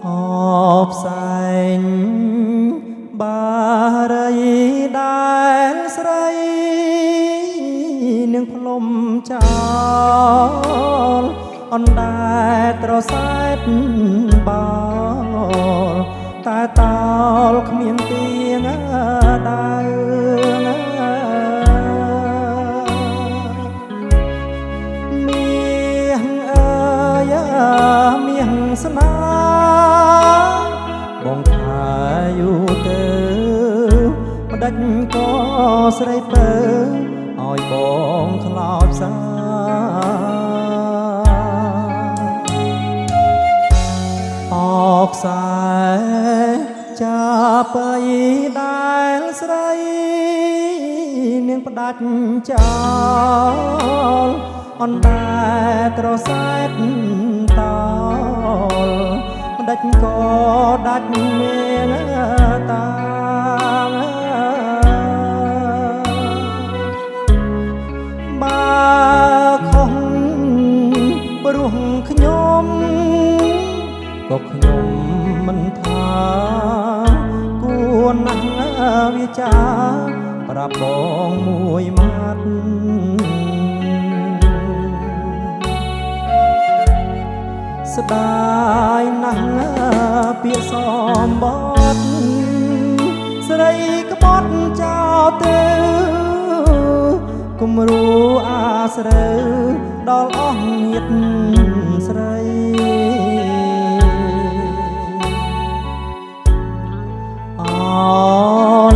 អបសែងបារីដែលស្រីនឹងផ្លុំចោលអណ្ដែតត្រសែតបោលតែតោលគ្មានទៀងដៅមាសអើយមាសស្នាបងថាយូរទៅម្ដេចក៏ស្រីពើឲ្យបងខ្លោចសាអកខ្សែចាប់បីដែលស្រីនាងផ្ដាច់ចោលអណ្ដែតត្រសែតតោលម្ដេចក៏ដាច់មានតាបើខុសព្រោះខ្ញុំក៏ខ្ញុំមិនថាគួរណាស់វាចាប្រាប់បងមួយម៉ាត់ស្ដាយណាស់ពាក្យសំបត់ស្រីក្បត់ចោលទៅគំរូអាស្រូវដល់អស់ញាតិស្រីអ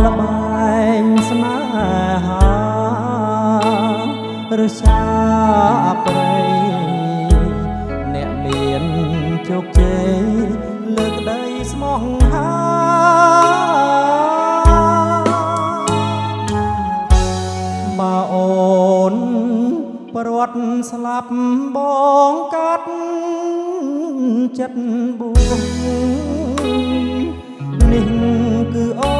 លបែងស្នេហាឬសាប្រៃអ្នកមានជោគជ័យលើកដីស្មោះហាបើអូនប្រត់ស្លាប់បងកាត់ចិត្តបួងនេះគឺអូ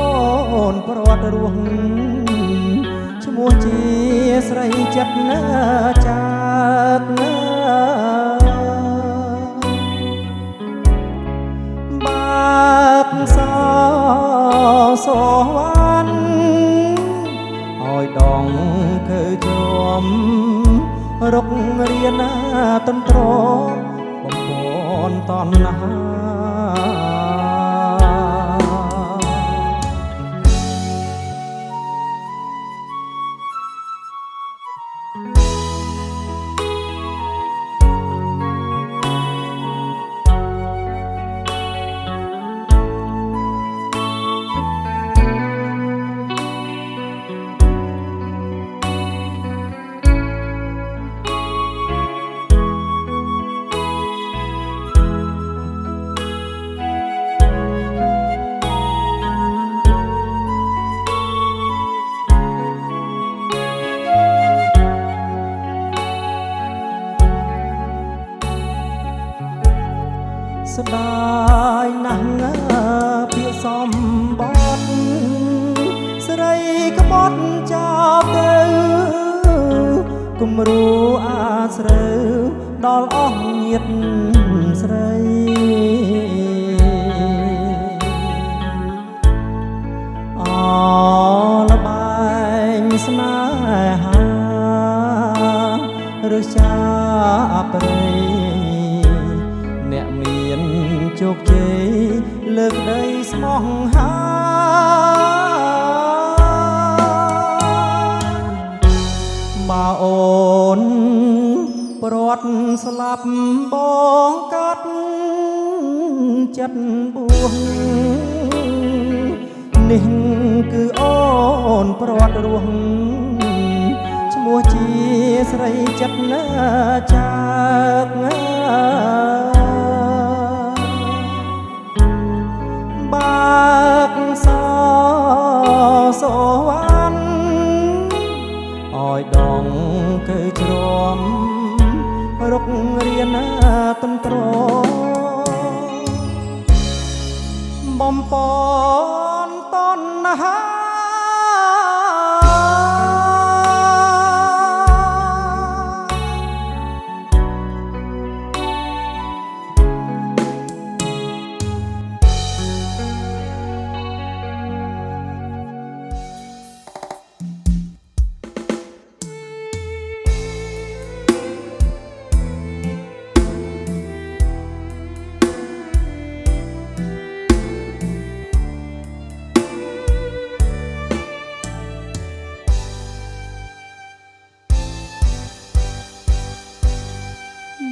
នប្រត់រស់ឈ្មោះជាស្រីចិត្តណាចាតណាបាក់សោសវណ្ណឲ្យដងគឺជ្រាំរុករៀនតន្ត្របំពន់តណ្ហាស្ដាយណាស់ពាក្យសំបត់ស្រីក្បត់ចោលទៅគំរូអាស្រូវដល់អស់ញាតិស្រីអលបែងស្នេហាឬសាប្រៃអ្នកមានជោគជ័យលើកដីស្មោះហាបើអូនប្រត់ស្លាប់បងកាត់ចិត្តបួងនេះគឺអូនប្រត់រស់ឈ្មោះជាស្រីចិត្តណាចាកបាក់សោសវណ្ណឲ្យដងគឺជ្រាំរុករៀនតន្ត្របំពន់តណ្ហា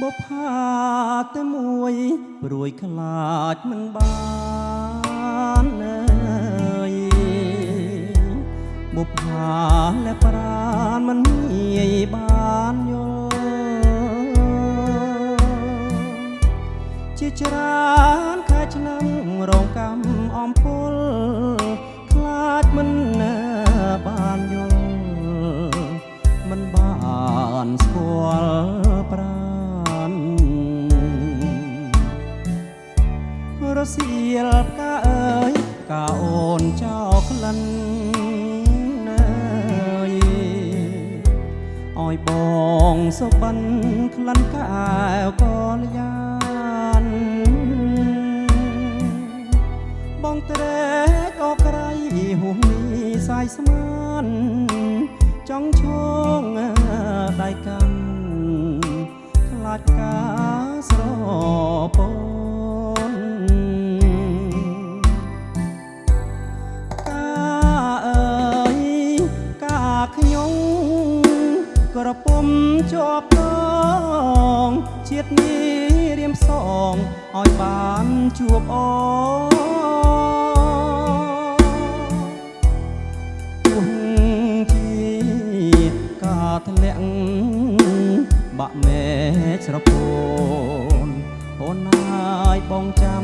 បុផាតែមួយព្រួយខ្លាចមិនបានអើយបុផាและប្រានមិនងាយបានយល់ជាច្រើនខែឆ្នាំរងកម្មអំពលខ្លាចមិនបានយល់មិនបានស្គាល់ប្រានរសៀលផ្កាអើយផ្កាអូនចោលក្លិនឲ្យបងសុបិនក្លិនកែវកលយានបងត្រេកអក្រៃហួងនេះសាយស្មានចង់ឈងដៃកាន់ខ្លាចការស្រពនកាអើយកាខ្ញុំក្រពុំជាប់តងជាតិនេះរៀមសងឲ្យបានជួបអូទោះជាការធ្លាក់បាក់មេស្រពោនអូនហើយបងចាំ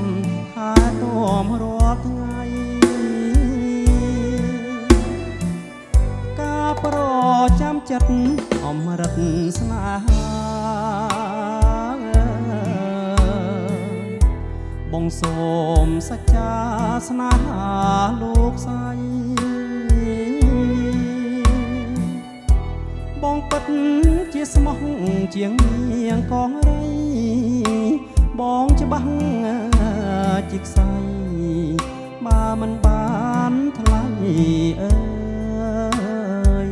ថាទាំរាល់ថ្ងៃការប្រចាំចិត្តអមរិតស្នេហាបងសូមសច្ចាស្នេហាលោកស្រីបងពិតជាស្មោះជាងនាងកងរីបងច្បាស់ជាខ្សែបើមិនបានថ្លៃអើយ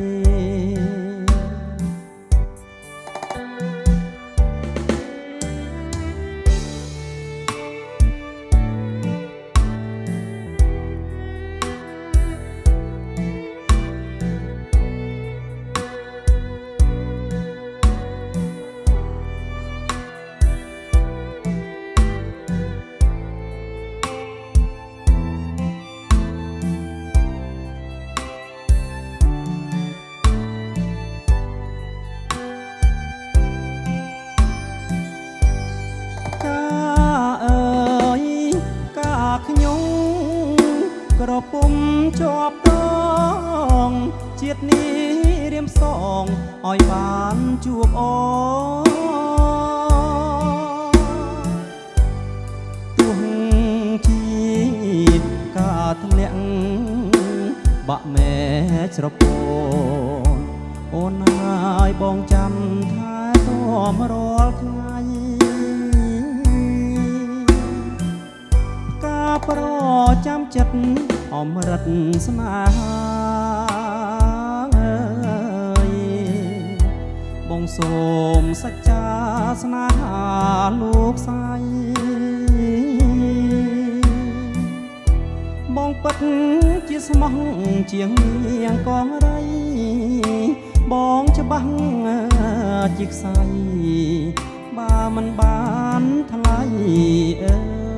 ខ្ញុំក្រពុំជាប់តងជាតិនេះរៀមសងឲ្យបានជួបអូទោះជាការធ្លាក់បាក់មេស្រពោនអូនហើយបងចាំថែទាំរាល់ថ្ងៃប្រចាំចិត្តអមរិតស្នេហាអើយបងសូមសច្ចាស្នេហាលោកស្រីបងពិតជាស្មោះជាងនាងកងរីបងច្បាស់ជាខ្សែបើមិនបានថ្លៃអើយ